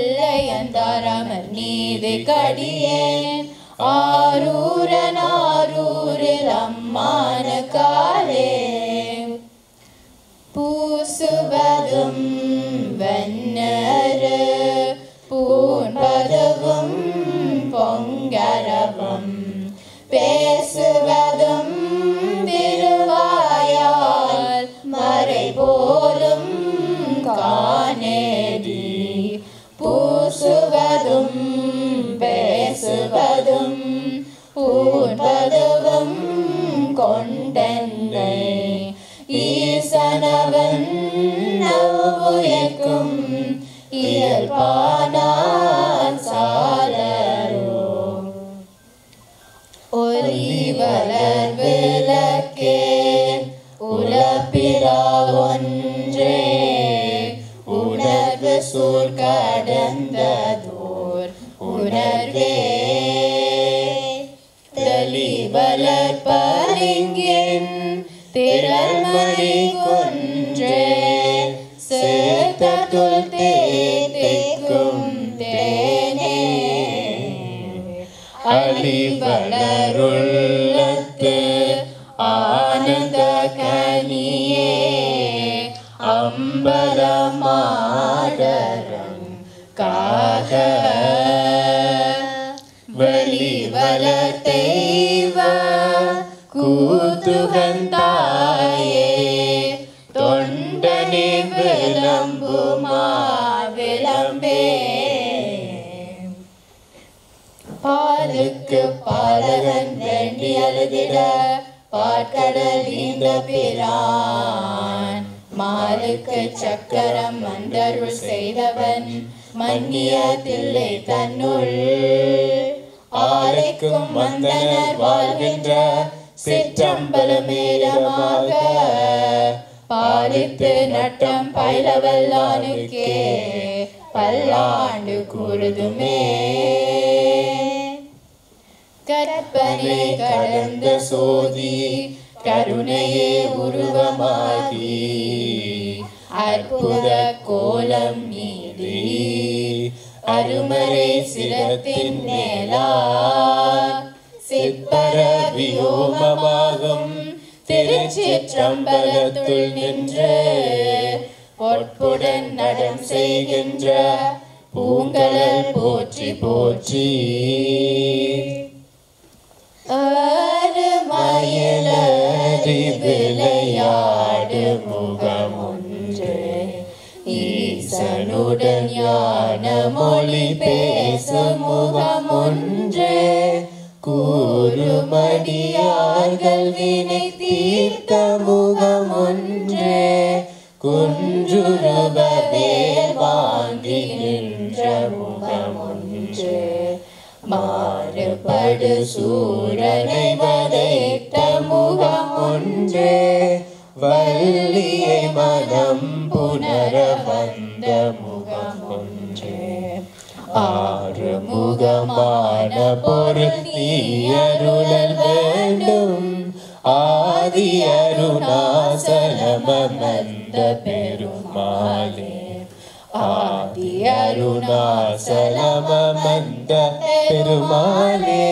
முல்லையந்தாரமர் நீதி கடியேன் ஆரூரில் அம்மான காலே பூசுவதும் வண்ணரு பூன்பதுவும் பொங்கரவும் பேசுவதும் திருவாயால் மறை போலும் காணேடி பூசுவதும் பேசுவதும் பூன்பதுவும் கொண்டென்னை ஈசனவன் நவ்வுயக்கும் இயல்பானான் சாலரோ ஒலிவலர் விளக்கே உலப்பிரா ஒன்றே உணர்வு சூழ் கடந்ததோர் உணர்வே தெளிவலர் பரிங்கின் திரள்மணி கொன்றே சேத்தத்துள் தேக்கும் தேனே அழிவலருள்ளத்து ஆனந்த கனியே அம்பலமாடரம் காக வெளிவலர் தெய்வ கூத்துகந்தாயே தொண்டனே விளம்புமா விளம்பே பாலுக்கு பாலகன் வேண்டி அழுதிட பாற்கடல் இந்த பிரான் மாலுக்கு சக்கரம் மண்டருள் செய்தவன் மன்னிய தில்லை தன்னுள் ஆலைக்கும் வந்தனர் வாழ்கின்ற சிற்றம்பலமேலமாக பாலித்து நட்டம் பயிலவல்லானுக்கே பல்லாண்டு கூறுதுமே கற்பனை கடந்த சோதி கருணையே உருவமாகி அற்புத கோலம் நீதி அருமறை சிரத்தின் மேலா சிற்பர வியோமமாகும் திருச்சிற்றம்பலத்துள் நின்று பொற்புடன் நடம் செய்கின்ற பூங்கழல் போற்றி போற்றி மயிலறி விளையாடு முகமொன்று ஈசனுடன் ஞான மொழி பேசும் முகமொன்று கூறுமடியார்கள் வினை தீர்த்த முகமொன்று குன்றுருவ வேல் வாங்கி நின்ற முகமொன்று மாறுபடு சூரனை வதைத்த முகமொன்று வள்ளியை மனம் புனர வந்த முகமொன்று ஆறுமுகமான பொருள் நீ அருளல் வேண்டும் ஆதி அருணாசலமந்த பெருமாளே ஆதி அருணாசலமந்த பெருமாளே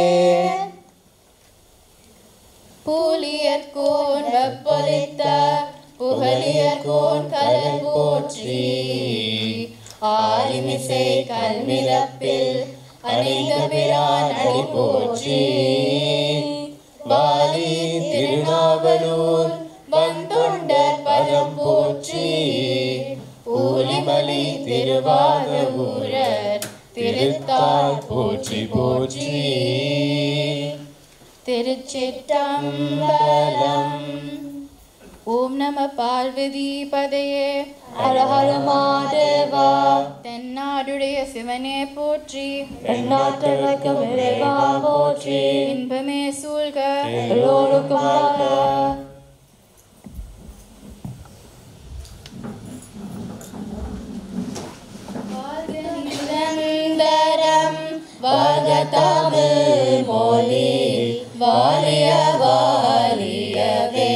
பூலியர்கோன் வெப்பொலித்த புகழியர்கோன் கலல் போற்றி ஆலிமிசை கல்மிரப்பில் அநேக பிரான் அடி போற்றி வாலி திருநாவலூர் வந்தொண்டர் பதம் போற்றி ஊலிமலி திருவாரூரர் திருத்தாள் போற்றி போற்றி திருச்சிற்றம்பலம். ஓம் நம பார்வதி பதையே ஹர ஹர மாதேவா. தென்னாடுடைய சிவனே போற்றி எந்நாட்டவர்க்கும் இறைவா போற்றி. இன்பமே சூழ்க எல்லோருக்கும் வாழ்க. நிரந்தரம் வாழ்க தமிழ் மொழி வாழிய வாழியவே.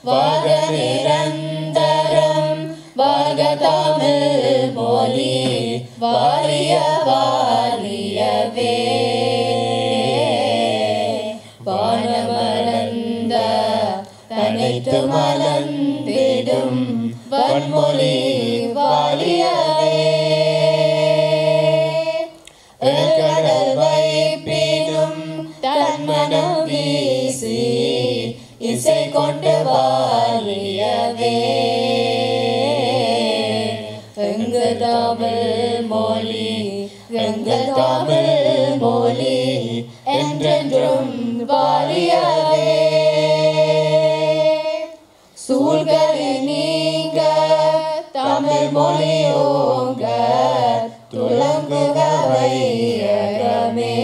வாழ்க நிரந்தரம் வாழ்க தமிழ் மொழி வாழிய வாழியவே. வானமளந்த தனித்து மலர்ந்திடும் வன்மொழி வாழியவே. கடல் வைப்பினும் தன்மனம் வீசி இசை கொண்டு வாழியவே. எங்கள் தமிழ் மொழி எங்கள் தமிழ் மொழி என்றென்றும் வாழியவே. சூழ்களை நீங்க தமிழ் மொழியோங்க துளங்குக வையகமே.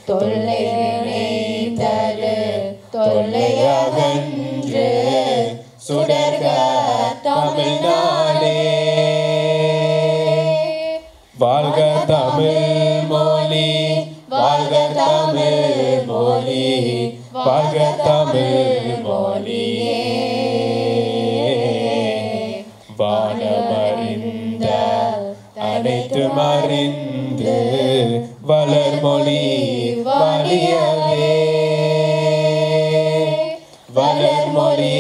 தொல்லைகளை தரு தொல்லையகன்று சுடர்க தமிழ்நாடே. வாழ்க தமிழ் மொழி வாழ்க தமிழ் மொழி வாழ்க தமிழ் மொழியே. வானமறிந்த அனைத்து மறிந்து வளர்மொழி வாழியவே. வளர்மொழி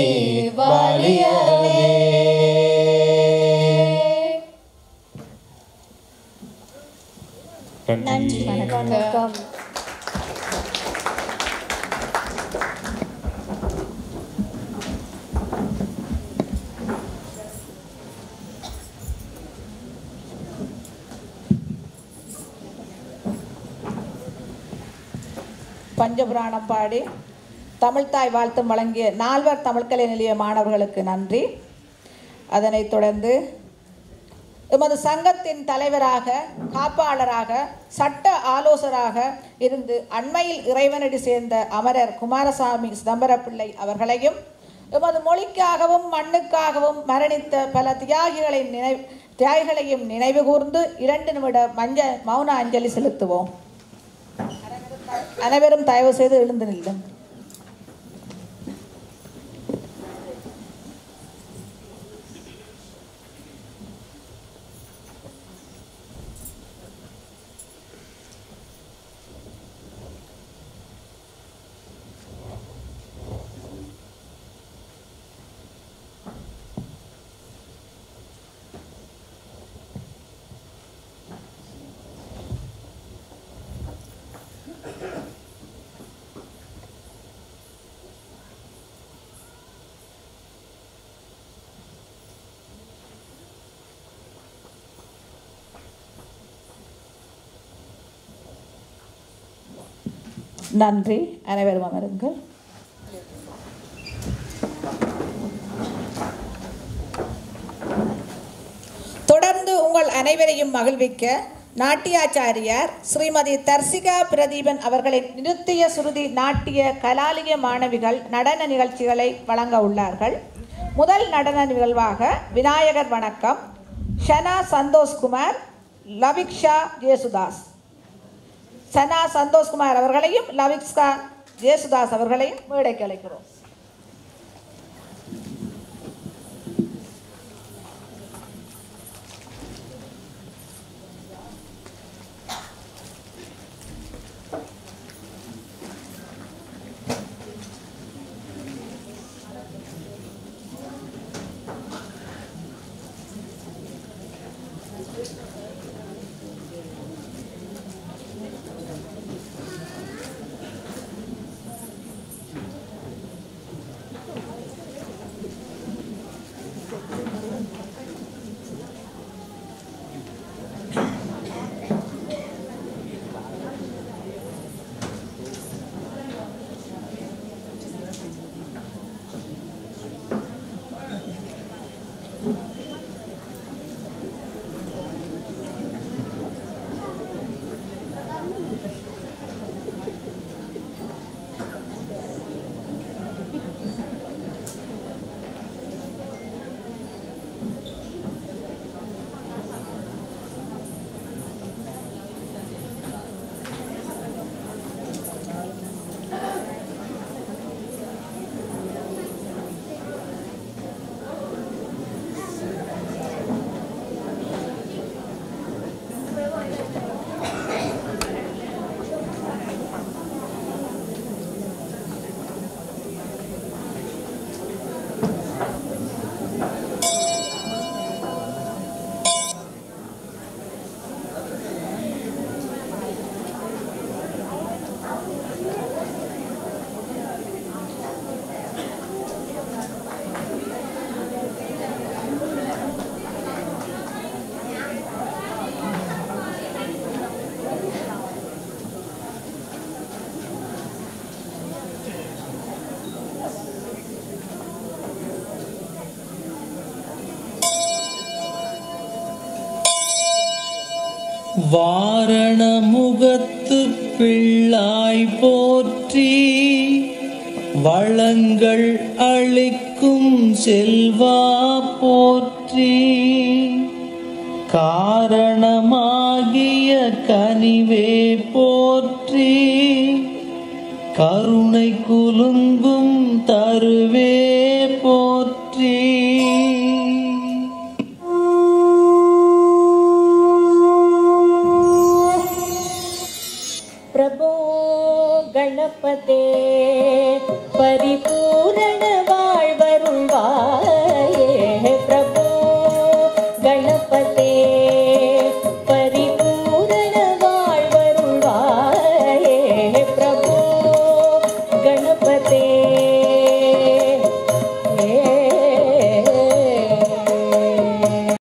வாழியவே. நன்றி. வணக்கம். பஞ்சபுராணம் பாடி தமிழ்தாய் வாழ்த்தும் வழங்கிய நால்வர் தமிழ்கலை நிலைய மாணவர்களுக்கு நன்றி. அதனைத் தொடர்ந்து எமது சங்கத்தின் தலைவராக, காப்பாளராக, சட்ட ஆலோசகராக இருந்து அண்மையில் இறைவனடி சேர்ந்த அமரர் குமாரசாமி சிதம்பரப்பிள்ளை அவர்களையும், எமது மொழிக்காகவும் மண்ணுக்காகவும் மரணித்த பல தியாகிகளையும் நினைவு கூர்ந்து 2 நிமிட மௌன அஞ்சலி செலுத்துவோம். அனைவரும் தயவு செய்து எழுந்து நில்லும். நன்றி. அனைவரும் அமருங்கள். தொடர்ந்து உங்கள் அனைவரையும் மகிழ்விக்க நாட்டியாச்சாரியார் ஸ்ரீமதி தர்சிகா பிரதீபன் அவர்களின் நிருத்திய சுருதி நாட்டிய கலாலய மாணவிகள் நடன நிகழ்ச்சிகளை வழங்க உள்ளார்கள். முதல் நடன நிகழ்வாக விநாயகர் வணக்கம், ஷனா சந்தோஷ்குமார், லவிக்ஷா ஜேசுதாஸ். சனா சந்தோஷ்குமார் அவர்களையும் லவிக்ஷா ஜேசுதாஸ் அவர்களையும் மேடைக்கு அழைக்கிறோம். வாரணமுகத்து பிள்ளாய் போற்றி, வளங்கள் அளிக்கும் செல்வா போற்றி, காரணமாகிய கனிவே போற்றி, கருணை குலுங்கும் தருவே போற்றி. प्रभो गणपते परिपूर्ण வாழ்வருள்வாய்.